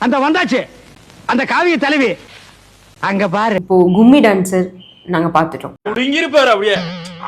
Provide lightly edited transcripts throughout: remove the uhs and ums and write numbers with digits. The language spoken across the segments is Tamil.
அந்த வந்தாச்சு அந்த காவிய தலைவி அங்க பாரு. இப்போ கும்மி டான்சர் நாங்க பாத்துட்டோம். புடுங்கிருப்பாரு அப்படியே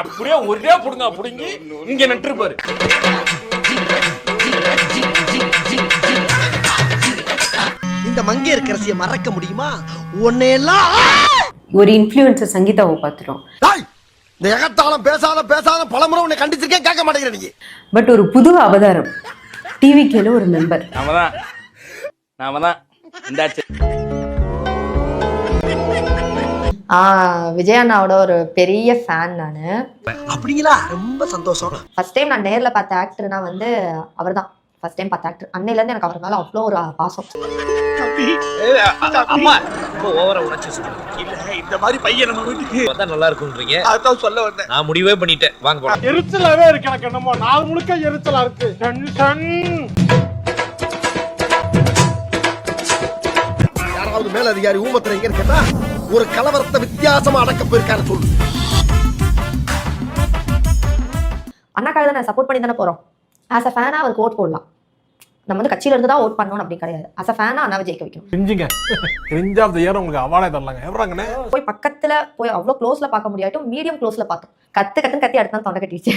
அப்படியே ஒரே புடுங்க புடுங்கி இங்க நட்டுருப்பாரு. இந்த மங்கையர் கரசியை மறக்க முடியுமா? ஒன்னேலாம் ஒரு இன்ஃப்ளூயன்சர் சங்கீதாவை பாத்துட்டோம். இந்த எகத்தாலும் பேசாத பலமுறை உன்னை கண்டிச்சிருக்கேன், கேட்க மாட்டேங்கிற நீ. பட் ஒரு புது அவதாரம் டிவிகேல ஒரு மெம்பர். நாம தான் இந்தாச்சு. விஜய் அண்ணாவோட ஒரு பெரிய ஃபேன் நானு. அப்படிங்களா? ரொம்ப சந்தோஷம். ஃபர்ஸ்ட் டைம் நான் நேர்ல பார்த்த ஆக்டர்னா வந்து அவர் தான். ஃபர்ஸ்ட் டைம் பார்த்த ஆக்டர். அன்னையில இருந்து எனக்கு அவர் மேல அவ்வளோ ஒரு பாசம். அம்மா ஓவரா உணர்ச்சி இல்ல இந்த மாதிரி பையன் நம்ம வீட்டுக்கு வந்தா நல்லா இருக்கும்ன்றீங்க. அதான் சொல்ல வந்தேன். நான் முடிவே பண்ணிட்டேன். வாங்க போலாம். எரிச்சலாவே இருக்கு எனக்கு. என்னமோ நாள் முழுக்க எரிச்சலா இருக்கு. டென்ஷன். யாராவது மேல அதிகாரி ஊமத்துல எங்க கேட்டா ஒரு கலவரத்தை வித்தியாசமா அடக்க போயிருக்காரு சொல்லு. அண்ணாக்காக தான் நான் சப்போர்ட் பண்ணி தானே போறோம். ஆஸ் அ ஃபேனா அவருக்கு ஓட் போடலாம். நம்ம வந்து கட்சியில இருந்து தான் ஓட் பண்ணணும் அப்படி கிடையாது. அஸ் அ ஃபேனா அண்ணாவை ஜெயிக்க வைக்கணும். கிரிஞ்சிங்க. கிரிஞ்ச் ஆஃப் தி இயர் உங்களுக்கு அவார்டே தரலாங்க. எவராங்கனே போய் பக்கத்துல போய் அவ்வளோ க்ளோஸ்ல பார்க்க முடியாட்டும் மீடியம் க்ளோஸ்ல பார்த்தோம். கத்தி அடுத்து தான் தொண்டை கட்டிடுச்சு.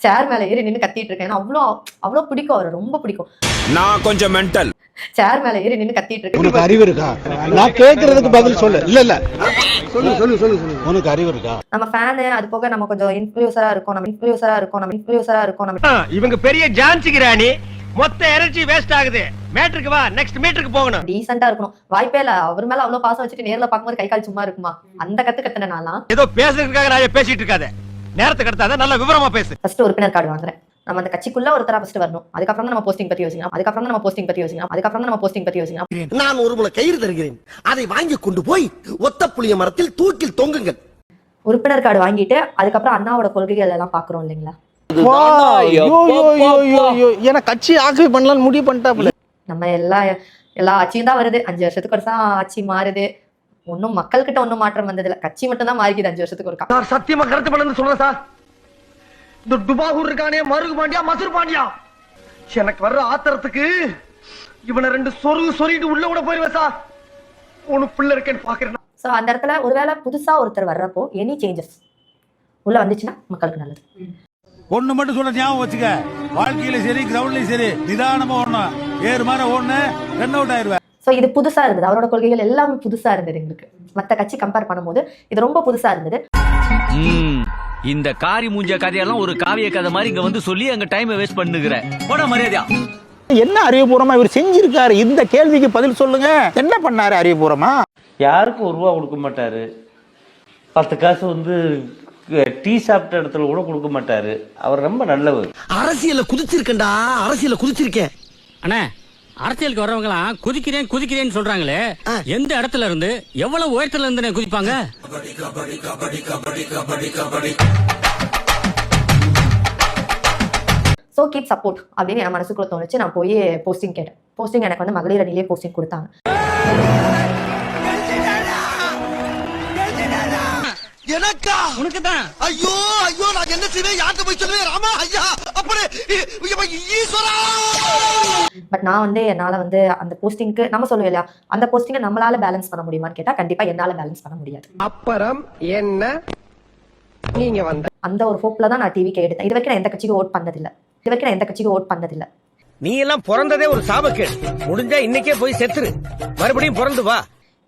சேர் மேல ஏறி நின்று கத்திட்டு இருக்கேன். அவ்வளோ பிடிக்கும் அவரை, ரொம்ப பிடிக்கும். நான் கொஞ்சம் மென்டல். சேர் மேல ஏறி நின்று கத்திட்டு இருக்கேன். உனக்கு அறிவு இருக்கா? நான் கேக்குறதுக்கு பதில் சொல்லு. இல்ல சொல்லு உனக்கு அறிவு இருக்கா? நம்ம ஃபேனு, அது போக நம்ம கொஞ்சம் இன்ஃப்ளூயன்சரா இருக்கோம். இவங்க பெரிய ஜான்சி கிராணி. மொத்த எனர்ஜி வேஸ்ட் ஆகுது. மேட்ருக்கு வா, நெக்ஸ்ட் மீட்டருக்கு போகணும். டீசெண்டா இருக்கணும். வாய்ப்பே இல்ல. அவர் மேல அவ்வளவு பாசம் வச்சுட்டு நேர்ல பாக்கும்போது கை கால் சும்மா இருக்குமா? அந்த கத்துன நான்லாம் ஏதோ பேசுறதுக்காக நான் பேசிட்டு இருக்காத. நேரத்துக்கு எடுத்தாத, நல்ல விவரமா பேசு. ஃபர்ஸ்ட் உறுப்பினர் கார்டு வாங்குறேன். நம்ம அந்த கட்சிக்குள்ள ஒருத்தரா ஃபர்ஸ்ட் வரணும். அதுக்கப்புறம் தான் நம்ம போஸ்டிங் பத்தி யோசிக்கலாம். நான் ஒரு முளை கயிறு தருகிறேன், அதை வாங்கி கொண்டு போய் ஒத்த புளிய மரத்தில் தூக்கில் தொங்குங்கள். உறுப்பினர் கார்டு வாங்கிட்டு அதுக்கப்புறம் அண்ணாவோட கொள்கைகள் எல்லாம் பாக்குறோம் இல்லைங்களா? ஏன்னா கட்சி ஆக்கிரமிப்பு பண்ணலாம்னு முடிவு பண்ணிட்டாப்புல. நம்ம எல்லா ஆட்சியும் தான் வருது. 5 வருஷத்துக்கு ஒரு ஆட்சி மாறுது. ஒன்னும் மக்கள் கிட்ட ஒன்னும் மாற்றம் வந்தது இல்ல. கட்சி மட்டும் தான் மாறிக்குது 5 வருஷத்துக்கு ஒருக்கா. நான் சத்தியமா கருத்து பண்ணு சொல்றேன் சார். இந்த டுபாகூர் இருக்கானே, மருகு பாண்டியா, மசூர் பாண்டியா, எனக்கு வர்ற ஆத்திரத்துக்கு இவனை 2 சொருகிட்டு உள்ள கூட போயிருவேன் சார். உனக்கு பிள்ளை இருக்கேன்னு பாக்குறேன். சோ அந்த இடத்துல ஒருவேளை புதுசா ஒருத்தர் வர்றப்போ எனி சேஞ்சஸ் உள்ள வந்துச்சுன்னா மக்களுக்கு நல்லது. ஒண்ணு மட்டும் சொல்ல ஞாபகம் வச்சுக்க, வாழ்க்கையில சரி கிரவுண்ட்லயும் சரி நிதானமா ஓடணும். ஏறு மாதிரி ஓடனு ரன் அவுட் ஆயிருவேன். சோ இது புதுசா இருந்தது. அவரோட கொள்கைகள் எல்லாமே புதுசா இருந்தது எங்களுக்கு. மத்த கட்சி கம்பேர் பண்ணும்போது இது ரொம்ப புதுசா இருந்தது. இந்த காரி மூஞ்ச கதையெல்லாம் ஒரு காவிய கதை மாதிரி இங்க வந்து சொல்லி அங்க டைம் வேஸ்ட் பண்ணுகிற போட மரியாதையா. என்ன அறிவுபூர்வமா இவர் செஞ்சிருக்காரு? இந்த கேள்விக்கு பதில் சொல்லுங்க. என்ன பண்ணாரு அறிவுபூர்வமா? யாருக்கும் ₹1 கொடுக்க மாட்டாரு. 10 காசு வந்து டீ சாப்பிட்ட இடத்துல கூட கொடுக்க மாட்டாரு. அவர் ரொம்ப நல்லவர். அரசியல குதிச்சிருக்கேன்டா, அரசியல குதிச்சிருக்கேன். அண்ணா, அரசியலுக்கு வர்றவங்களாம் குதிக்கிறேன்னு சொல்றாங்களே, எந்த இடத்துல இருந்து எவ்வளவு உயரத்துல இருந்து குதிப்பாங்க? சோ கீப் சப்போர்ட் அப்படின்னு என் மனசுக்குள்ள தோணுச்சு. நான் போய் போஸ்டிங் கேட்டேன். போஸ்டிங் எனக்கு வந்து மகளிர் அணியிலே போஸ்டிங் கொடுத்தாங்க. எனக்கா? உனக்குதான். ஐயோ நான் என்ன செய்வேன்? யார்கிட்ட போய் சொல்லுவேன்? ராமா ஐயா அப்படி ஈஸ்வரா. பட் நான் வந்து என்னால வந்து அந்த போஸ்டிங்க்கு நம்ம சொல்லுவோம் இல்லையா, அந்த போஸ்டிங்கை நம்மளால பேலன்ஸ் பண்ண முடியுமான்னு கேட்டா கண்டிப்பா என்னால பேலன்ஸ் பண்ண முடியாது. அப்புறம் என்ன நீங்க வந்த அந்த ஒரு ஹோப்ல தான் நான் டிவிக்கு எடுத்தேன். இது வரைக்கும் நான் எந்த கட்சிக்கு ஓட் பண்ணதில்லை. நீ எல்லாம் பிறந்ததே ஒரு சாபக்கேடு. முடிஞ்சா இன்னைக்கே போய் செத்துரு, மறுபடியும் பிறந்து வா.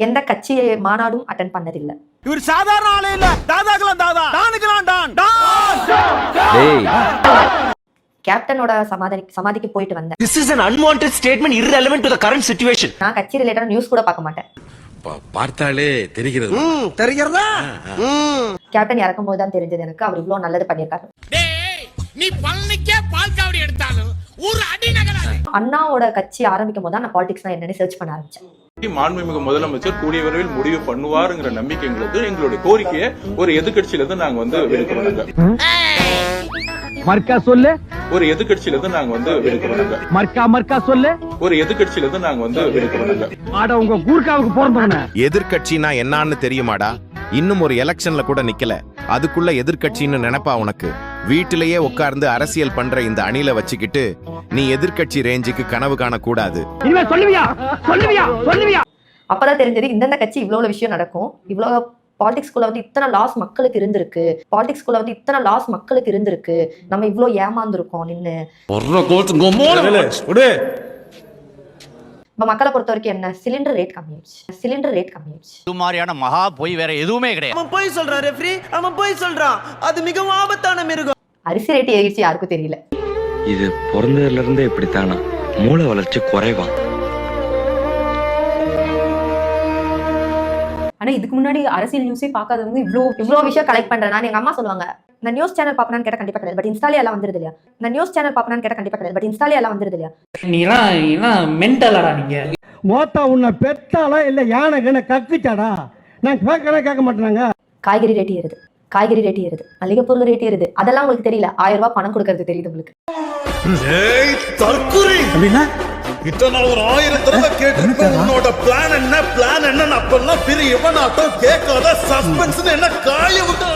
எந்த கட்சி மாநாடும் அட்டெண்ட் பண்ணதில்லை. இவர் சாதாரண ஆளே இல்ல. தாதாக்கலாம் தாதா, டானுக்கலாம் டான். கேப்டனோட சமாதிக்கு போயிட்டு வந்தேன். This is an unwanted statement irrelevant to the current situation. நான் கட்சி ரிலேட்டட் நியூஸ் கூட பார்க்க மாட்டேன். பார்த்தாலே தெரிகிறது. தெரிகிறதா? கேப்டன் இறக்கும் போது தான் தெரிஞ்சது எனக்கு அவர் இவ்வளவு நல்லது பண்ணியிருக்காரு. நீ பழனிக்கே பால் காவடி எடுத்தாலும் ஒரு அடி நகராது. அண்ணாவோட கட்சி ஆரம்பிக்கும் போது தான் நான் பாலிடிக்ஸ்னா என்னன்னு சர்ச் பண்ண ஆரம்பிச்சேன். மாண்புமிகு முதலமைச்சர் கூடிய விரைவில் முடிவு பண்ணுவாருங்கிற நம்பிக்கை எங்களுக்கு. எங்களுடைய கோரிக்கையை ஒரு எதிர்கட்சியில இருந்து நாங்க வந்து விடுக்கிறோம். மர்க்கா சொல்லு. ஒரு எதிர்கட்சியில இருந்து நாங்க வந்து விடுக்கிறோம். மர்க்கா சொல்லு. ஒரு எதிர்கட்சியில இருந்து நாங்க வந்து விடுக்கிறோம். ஆட உங்க கூர்க்காவுக்கு போறோம். எதிர்கட்சினா என்னன்னு தெரியுமாடா? இன்னும் ஒரு எலெக்ஷன்ல கூட நிக்கல, அதுக்குள்ள எதிர்க்கட்சின்னு நினைப்பா உனக்கு? வீட்டிலேயே உட்கார்ந்து அரசியல் பண்ற இந்த அணில வச்சுக்கிட்டு நீ எதிர்க்கட்சி ரேஞ்சுக்கு கனவு காணக்கூடாது. அப்பதான் தெரிஞ்சது இந்தந்த கட்சி இவ்வளவு விஷயம் நடக்கும், இவ்வளவு பாலிடிக்ஸ்குள்ள வந்து இத்தனை லாஸ் மக்களுக்கு இருந்திருக்கு, பாலிடிக்ஸ்குள்ள வந்து இத்தனை லாஸ் மக்களுக்கு இருந்திருக்கு, நம்ம இவ்வளவு ஏமாந்துருக்கோம் நின்னு. இப்ப மக்களை பொறுத்த வரைக்கும் என்ன, சிலிண்டர் ரேட் கம்மியாயிடுச்சு. இது மாதிரியான மகா போய் வேற எதுவுமே கிடையாது. அவன் போய் சொல்றான் ரெஃப்ரி, அவன் போய் சொல்றான். அது மிகவும் ஆபத்தான மிருகம். அரிசி ரேட் ஏறிச்சு யாருக்கும் தெரியல. இது பிறந்ததுல இருந்தே இப்படித்தானா? மூளை வளர்ச்சி குறைவா? ஆனா இதுக்கு முன்னாடி அரசியல் நியூஸே பார்க்காதவங்க இவ்வளவு விஷயம் கலெக்ட் பண்றேன். நான் எங்க அம்மா சொல்லுவாங்க, இந்த நியூஸ் சேனல் பாப்பனான்னு கேட்டா கண்டிப்பா கிடையாது, பட் இன்ஸ்டாலே எல்லாம் வந்துருது இல்லையா? இந்த நியூஸ் சேனல் பாப்பனான்னு கேட்டா கண்டிப்பா கிடையாது, பட் இன்ஸ்டாலே எல்லாம் வந்துருது இல்லையா? நீ மென்டலடா நீங்க. மோத்தா உன்னை பெத்தாளா இல்ல யானை கண்ண கக்குச்சாடா? நான் கேட்க மாட்டேனாங்க. காய்கறி ரேட் ஏறுது, மளிகை பொருள் ரேட் ஏறுது. அதெல்லாம் உங்களுக்கு தெரியல. 1000 ரூபாய் பணம் கொடுக்கறது தெரியுது உங்களுக்கு. இத்தனை ஒரு 1000 தடவை கேட்டிருப்பேன் உன்னோட பிளான் என்ன அப்பெல்லாம் பெரிய எவனாட்டம் கேட்காத சஸ்பென்ஸ் என்ன காய விட்டு.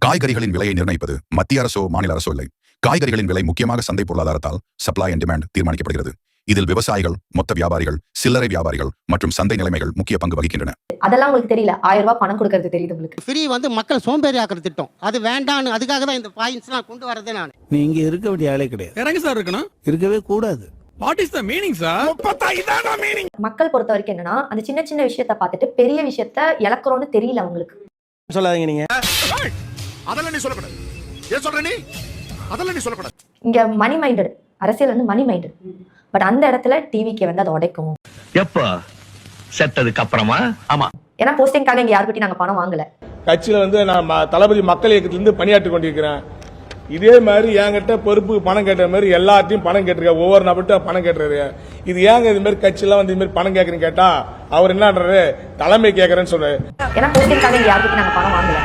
காய்கறிகளின் விலையை நிர்ணயிப்பது மத்திய அரசோ மாநில அரசோ இல்லை. காய்கறிகளின் விலை முக்கியமாக சந்தை பொருளாதாரத்தால் சப்ளை அண்ட் டிமாண்ட் தீர்மானிக்கப்படுகிறது. இதில் விவசாயிகள், மொத்த வியாபாரிகள், சில்லறை வியாபாரிகள் மற்றும் சந்தை நிலைமைகள் முக்கிய பங்கு வகிக்கின்றன. அதெல்லாம் உங்களுக்கு தெரியல. 1000 ரூபாய் பணம் கொடுக்கறது தெரியுது உங்களுக்கு. ஃப்ரீ வந்து மக்கள் சோம்பேறி ஆக்குற திட்டம், அது வேண்டான்னு அதுக்காக தான் இந்த பாயிண்ட்ஸ் நான் கொண்டு வரதே. நான் நீ இங்க இருக்க வேண்டிய ஆளே கிடையாது. இறங்க சார் இருக்கணும், இருக்கவே கூடாது. What is the meaning sir? இதானா மீனிங்? மக்கள் பொறுத்த வரைக்கும் என்னன்னா, அந்த சின்ன சின்ன விஷயத்தை பார்த்துட்டு பெரிய விஷயத்தை இழக்கிறோன்னு தெரியல அவங்களுக்கு. சொல்லாதீங்க நீங்க. அதெல்லாம் நீ சொல்லக்கூடாது. ஏன் சொல்ற நீ? அதெல்லாம் நீ சொல்லக்கூடாது. இங்க மணி மைண்டட் அரசியல் வந்து மணி மைண்டட். பட் அந்த இடத்துல டிவிக்கு வந்து அதை உடைக்கும். எப்ப செத்ததுக்கு அப்புறமா? ஆமா. ஏன்னா போஸ்டிங்காக இங்க யாருக்கிட்டையும் நாங்க பணம் வாங்கல. கட்சியில வந்து நான் தளபதி மக்கள் இயக்கத்திலிருந்து பணியாற்றி கொண்டிருக்கிறேன். இதே மாதிரி என்கிட்ட பொறுப்பு பணம் கேட்ட மாதிரி எல்லாத்தையும் பணம் கேட்டிருக்க, ஒவ்வொரு நபர்கிட்ட பணம் கேட்டுறாரு. இது ஏங்க இது மாதிரி கட்சியெல்லாம் வந்து இது மாதிரி பணம் கேட்கறீங்க கேட்டா அவர் என்னன்றாரு, தலைமை கேட்கறேன்னு சொல்றாரு. ஏன்னா போஸ்டிங்காக இங்க யாருக்கிட்டையும் நாங்க பணம் வாங்கல.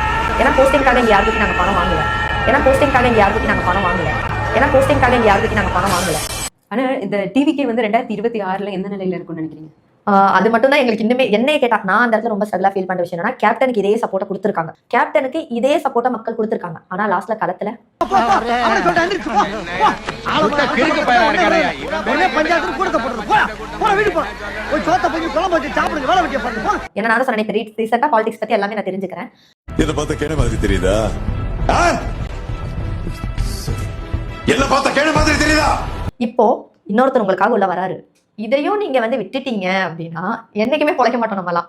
ஆனா இந்த டிவிக்கு வந்து 2026ல எந்த நிலையில இருக்கும்னு நினைக்கிறீங்க? அது மட்டும் தான் எங்களுக்கு இன்னுமே என்னைய கேட்டா நான் அந்த இடத்துல ரொம்ப ஸ்ட்ரகிளா ஃபீல் பண்ற விஷயம் என்னன்னா, கேப்டனுக்கு இதே சப்போர்ட்டை கொடுத்திருக்காங்க, கேப்டனுக்கு இதே சப்போர்ட்டை மக்கள் கொடுத்திருக்காங்க. ஆனா லாஸ்ட்ல களத்துல என்ன நான் சொன்னேன், ரீசெண்டா பாலிடிக்ஸ் பத்தி எல்லாமே நான் தெரிஞ்சுக்கிறேன். இத பார்த்த கேன மாதிரி தெரியுதா? என்ன பார்த்த கேன மாதிரி தெரியுதா? இப்போ இன்னொருத்தர் உங்களுக்காக உள்ள வராரு, இதையும் நீங்க வந்து விட்டுட்டீங்க அப்படின்னா என்னைக்குமே பொழைக்க மாட்டோம் நம்மலாம்.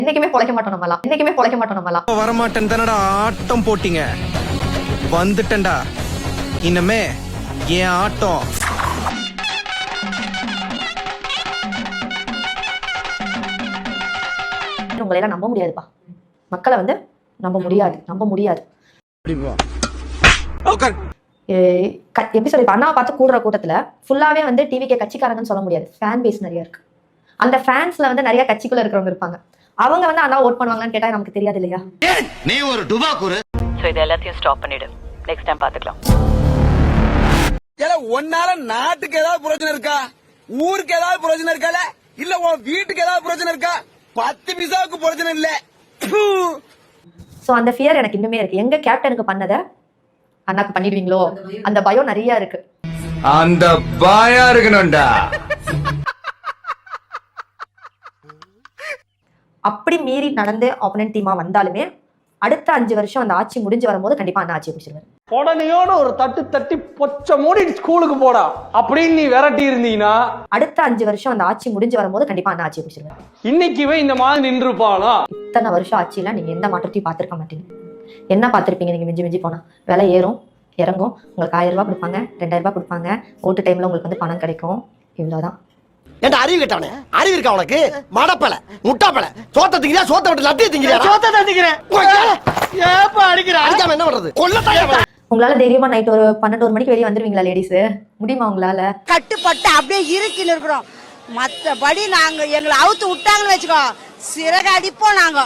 வரமாட்டேன் தானடா ஆட்டம் போட்டீங்க, வந்துட்டேன்டா இன்னமே ஏன் ஆட்டம். உங்களை எல்லாம் நம்ப முடியாதுப்பா, மக்களை வந்து நம்ப முடியாது. எப்படி சொல்லி அண்ணாவை பார்த்து கூடுற கூட்டத்துல ஃபுல்லாவே வந்து டிவிக்கு கட்சிக்காரங்கன்னு சொல்ல முடியாது, ஃபேன் பேஸ் நிறைய இருக்கு. அந்த ஃபேன்ஸ்ல வந்து நிறைய கட்சிக்குள்ள இருக்கிறவங்க இருப்பாங்க. அவங்க வந்து அண்ணா ஓட் பண்ணுவாங்கன்னு கேட்டா நமக்கு தெரியாது இல்லையா? நீ ஒரு டுபாக்குரு. சோ இத எல்லாத்தையும் ஸ்டாப் பண்ணிடு, நெக்ஸ்ட் டைம் பாத்துக்கலாம். ஒன்னால நாட்டுக்கு ஏதாவது பிரச்சனை இருக்கா, ஊருக்கு ஏதாவது பிரச்சனை இருக்கால, இல்ல உன் வீட்டுக்கு ஏதாவது பிரச்சனை இருக்கா? 10 பைசாவுக்கு பிரச்சனை இல்ல. சோ அந்த ஃபியர் எனக்கு இன்னுமே இருக்கு. எங்க கேப்டனுக்கு பண்ணத அண்ணாக்கு பண்ணிடுவீங்களோ அந்த பயம் நிறைய இருக்கு. அந்த பயம் இருக்கணும்டா. அப்படி மீறி நடந்து ஆப்போனன்ட் டீமா வந்தாலுமே அடுத்த 5 வருஷம் அந்த ஆட்சி முடிஞ்சு வரும்போது கண்டிப்பா அண்ணா ஆட்சி பிடிச்சிருவாரு. உடனேயோட ஒரு தட்டி பொச்ச மூடி ஸ்கூலுக்கு போடா அப்படின்னு நீ விரட்டி இருந்தீங்கன்னா அடுத்த 5 வருஷம் அந்த ஆட்சி முடிஞ்சு வரும்போது கண்டிப்பா அண்ணா ஆட்சி பிடிச்சிருவாரு. இன்னைக்குவே இந்த மாதிரி நின்றுப்பாளா? இத்தனை வருஷம் ஆட்சியில நீங்க எந்த மாற்றத்தையும் பார்த்திருக்க மாட்டீங்க. என்ன பார்த்திருப்பீங்க நீங்க? மிஞ்சி போனா விலை ஏறும் இறங்கும், உங்களுக்கு 1000 ரூபாய் கொடுப்பாங்க, 2000 ரூபாய் கொடுப்பாங்க, ஓட்டு டைம்ல உங்களுக்கு வந்து பணம் கிடைக்கும், இவ்வளவுதான். ஏன்டா அறிவு கேட்டவனே, அறிவு இருக்கா உனக்கு? மடப்பல முட்டாப்பல சோத்த திங்கிறியா? சோத்த விட்டு லட்டிய திங்கிறியா? சோத்த தான் திங்கிறேன். ஏப்பா அடிக்கிற? அடிக்காம என்ன பண்றது? கொல்லத்தாயா? உங்களால தைரியமா நைட் ஒரு 12-1 மணிக்கு வெளியே வந்துருவீங்களா லேடிஸ்? முடியுமா உங்களால? கட்டுப்பட்டு அப்படியே இருக்கில இருக்கிறோம். மத்தபடி நாங்க எங்களை அவுத்து விட்டாங்கன்னு வச்சுக்கோ, சிறகு அடிப்போம் நாங்க.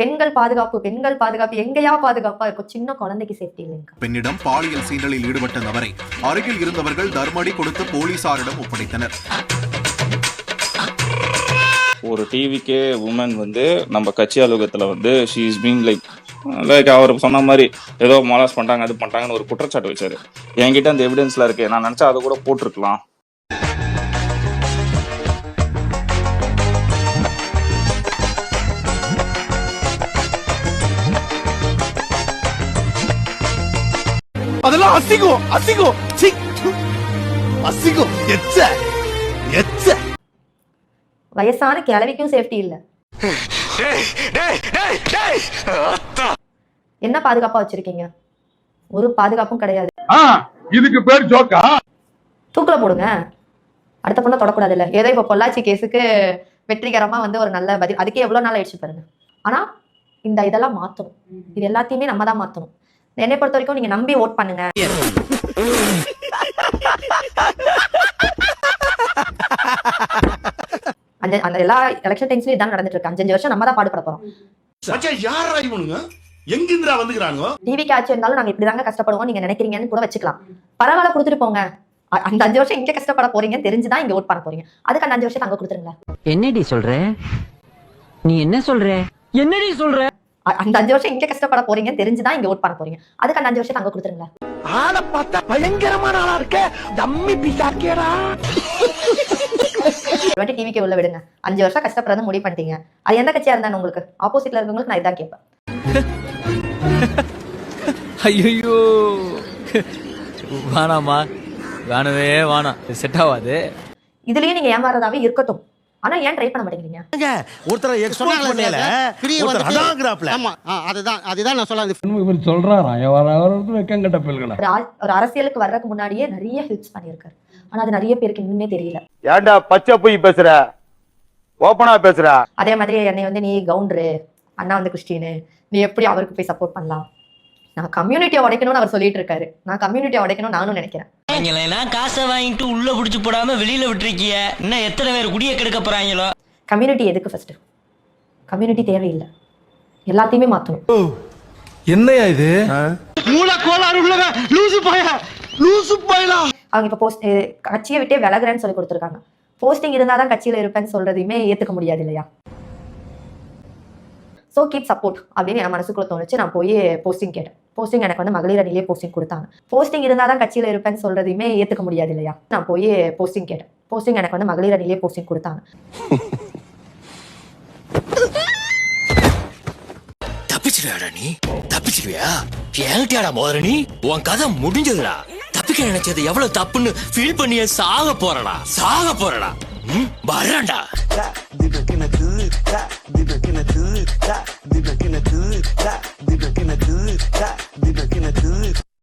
பெண்கள் பாதுகாப்பு எங்கயா பாதுகாப்பா இருக்கும்? சின்ன குழந்தைக்கு சேஃப்டி இல்லைங்க. பெண்ணிடம் பாலியல் சீண்டலில் ஈடுபட்ட நபரை அருகில் இருந்தவர்கள் தர்மடி கொடுத்து போலீசாரிடம் ஒப்படைத்தனர். ஒரு டிவிக்கே உமன் வந்து நம்ம கட்சி அலுவலகத்துல வந்து ஷீ இஸ் பீங் லைக் அவர் சொன்ன மாதிரி ஏதோ மொலாஸ் பண்றாங்க அது பண்றாங்கன்னு ஒரு குற்றச்சாட்டு வச்சாரு. என்கிட்ட அந்த எவிடன்ஸ்ல இருக்கு. நான் நினைச்சா அதை கூட போட்டிருக்கலாம். அதெல்லாம் அசிங்கம் அசிங்கம் அசிங்கம் எச்ச வயசான கிழவிக்கும் சேஃப்டி இல்ல. என்ன பாதுகாப்பா வச்சிருக்கீங்க? ஒரு பாதுகாப்பும் கிடையாது. இதுக்கு பேர் ஜோக்கா? தூக்குல போடுங்க. அடுத்த பொண்ணை தொடக்கூடாது இல்ல. ஏதோ இப்ப பொள்ளாச்சி கேஸுக்கு வெற்றிகரமா வந்து ஒரு நல்ல பதில். அதுக்கே எவ்வளவு நாள் ஆயிடுச்சு பாருங்க. ஆனா இந்த இதெல்லாம் மாத்தணும். இது எல்லாத்தையுமே நம்ம தான் மாத்தணும். என்னை பொறுத்த வரைக்கும் நீங்க நம்பி ஓட் பண்ணுங்க. அந்த எல்லா எலெக்ஷன் டைம்ஸ்லயும் இதான் நடந்துட்டு இருக்கு. 5 வருஷம் நம்ம தான் பாடுபட போறோம். டிவிக்கு ஆட்சி இருந்தாலும் நாங்க இப்படிதாங்க கஷ்டப்படுவோம் நீங்க நினைக்கிறீங்கன்னு கூட வச்சுக்கலாம். பரவாயில்ல, கொடுத்துட்டு போங்க. அந்த 5 வருஷம் இங்க கஷ்டப்பட போறீங்கன்னு தெரிஞ்சுதான் இங்க ஓட் பண்ண போறீங்க. அதுக்கு அந்த 5 வருஷம் அங்க கொடுத்துருங்க. என்னடி சொல்ற? நீ என்ன சொல்ற? என்னடி சொல்ற? அந்த 5 வருஷம் இங்க கஷ்டப்பட போறீங்கன்னு தெரிஞ்சுதான் இங்க ஓட் பண்ண போறீங்க. அதுக்கு அந்த 5 வருஷம் அங்க கொடுத்துருங்க. ஆளை பார்த்தா பயங்கரமான ஆளா இருக்க. டம்மி பிசாக்கேடா. வாட்டி டிவிக்கு உள்ள விடுங்க. 5 வருஷம் கஷ்டப்படுறது முடிவு பண்ணிட்டீங்க. அது எந்த கட்சியா இருந்தா உங்களுக்கு ஆப்போசிட்ல இருக்கவங்களுக்கு நான் இதான் கேட்பேன். ஐயோ வேணாமா, வேணவே வேணாம், செட் ஆகாது. இதுலயே நீங்க ஏமாறதாவே இருக்கட்டும். ஆனா ஏன் ட்ரை பண்ண மாட்டேங்கிறீங்க? ஒருத்தரை எக்ஸ்போஸ் பண்ணல. ஒருத்தர் அதாங்கறாப்ல. ஆமா, அதுதான் நான் சொல்றேன். இவர் சொல்றாராம் வெக்கங்கட்ட பெல்களா. ஒரு அரசியலுக்கு வர்றதுக்கு முன்னாடியே நிறைய ஹெல்ப்ஸ் பண்ணியிருக்காரு. ஆனா அது நிறைய பேருக்கு இன்னுமே தெரியல. ஏன்டா பச்சை போய் பேசுற? ஓபனா பேசுற. அதே மாதிரி என்னை வந்து நீ கவுண்டரு, அண்ணா வந்து கிறிஸ்டின், நீ எப்படி அவருக்கு போய் சப்போர்ட் பண்ணலாம்? நான் கம்யூனிட்டியை உடைக்கணும்னு அவர் சொல்லிட்டு இருக்காரு. நான் கம்யூனிட்டியை உடைக்கணும்னு நானும் நினைக்கிறேன். காசை வாங்கிட்டு உள்ள புடிச்சு போடாம வெளியில விட்டுருக்கிய. இன்னும் எத்தனை பேர் குடிய கெடுக்க போறாங்களோ? கம்யூனிட்டி எதுக்கு ஃபர்ஸ்ட்? கம்யூனிட்டி தேவையில்லை. எல்லாத்தையுமே மாத்தணும். என்னையா இது? மூல கோளாறு உள்ளவன் லூசு பாயலா. அவங்க இப்ப கட்சியை விட்டே விலகுறேன்னு சொல்லி கொடுத்துருக்காங்க. போஸ்டிங் இருந்தாதான் கட்சியில இருப்பேன்னு சொல்றதையுமே ஏத்துக்க முடியாது இல்லையா? ஸோ கீப் சப்போர்ட் அப்படின்னு என் மனசுக்குள்ள தோணுச்சு. நான் போய் போஸ்டிங் கேட்டேன். போஸ்டிங் எனக்கு வந்து மகளிர் அணிலேயே போஸ்டிங் கொடுத்தாங்க. போஸ்டிங் இருந்தால் தான் கட்சியில் இருப்பேன்னு சொல்றதையுமே ஏற்றுக்க முடியாது இல்லையா? நான் போய் போஸ்டிங் கேட்டேன். போஸ்டிங் எனக்கு வந்து மகளிர் அணிலேயே போஸ்டிங் கொடுத்தாங்க. தப்பிச்சிருவியாடா நீ? தப்பிச்சிருவியா? என்கிட்டயாடா மோதிர நீ? உன் கதை முடிஞ்சதுடா. தப்பிக்க நினைச்சது எவ்வளவு தப்புன்னு ஃபீல் பண்ணிய சாக போறடா. வரேன்டா.